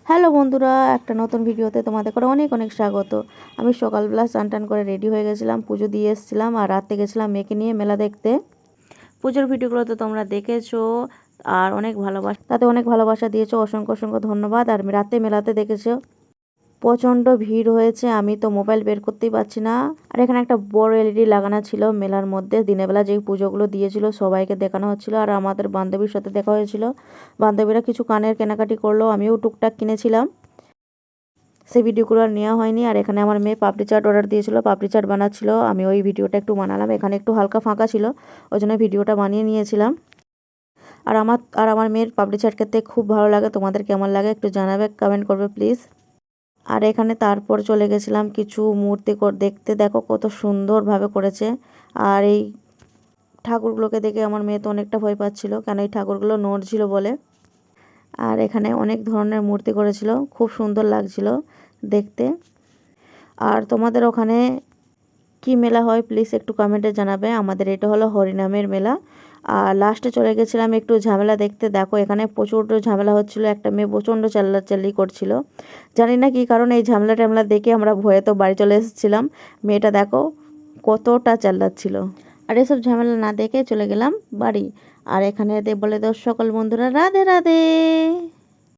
Hello বন্ধুরা, একটা নতুন ভিডিওতে তোমাদের করে অনেক অনেক স্বাগত। আমি সকালবেলা স্নান টান করে রেডি হয়ে গেছিলাম, পুজো দিয়ে এসেছিলাম আর রাতে গেছিলাম মেয়েকে নিয়ে মেলা দেখতে। পুজোর ভিডিওগুলো তো তোমরা দেখেছো আর অনেক ভালোবাসা, তাতে অনেক ভালোবাসা দিয়েছো, অসংখ্য অসংখ্য ধন্যবাদ। আর রাতে মেলাতে দেখেছো প্রচণ্ড ভিড় হয়েছে, আমি তো মোবাইল বের করতেই পারছি না। আর এখানে একটা বড় এলইডি লাগানো ছিল মেলার মধ্যে, দিনের বেলা যেই পুজোগুলো দিয়েছিল সবাইকে দেখানো হচ্ছিল। আর আমাদের বান্ধবীর সাথে দেখা হয়েছিল, বান্ধবীরা কিছু কানের কেনাকাটি করলো, আমিও টুকটাক কিনেছিলাম, সেই ভিডিওগুলো আর নেওয়া হয়নি। আর এখানে আমার মেয়ে পাপড়ি চাট অর্ডার দিয়েছিল, পাপড়ি চাট বানাচ্ছিল, আমি ওই ভিডিওটা একটু বানালাম। এখানে একটু হালকা ফাঁকা ছিল, ওই জন্য ভিডিওটা বানিয়ে নিয়েছিলাম। আর আমার মেয়ের পাপড়ি চাট খেতে খুব ভালো লাগে, তোমাদের কেমন লাগে একটু জানাবে, কমেন্ট করবে প্লিজ। আর এখানে তারপর চলে গেছিলাম কিছু মূর্তি দেখতে, দেখো কত সুন্দরভাবে করেছে। আর এই ঠাকুরগুলোকে দেখে আমার মেয়ে তো অনেকটা ভয় পাচ্ছিল, কেন এই ঠাকুরগুলো নড়ছিল বলে। আর এখানে অনেক ধরনের মূর্তি করেছিল, খুব সুন্দর লাগছিল দেখতে। আর তোমাদের ওখানে কি মেলা হয় প্লিজ একটু কমেন্টে জানাবে। আমাদের এটা হলো হরিনামের মেলা। আর লাস্টে চলে গেছিলাম একটু ঝামেলা দেখতে, দেখো এখানে প্রচুর ঝামেলা হচ্ছিল, একটা মেয়ে প্রচণ্ড চাল্লাচাল্লি করছিল, জানি না কী কারণে। এই ঝামেলা টামেলা দেখে আমরা ভয়ে তো বাড়ি চলে এসেছিলাম, মেয়েটা দেখো কতটা চাল্লাচ্ছিল। আর এসব ঝামেলা না দেখে চলে গেলাম বাড়ি। আর এখানে বলে দাও সকল বন্ধুরা রাধে রাধে।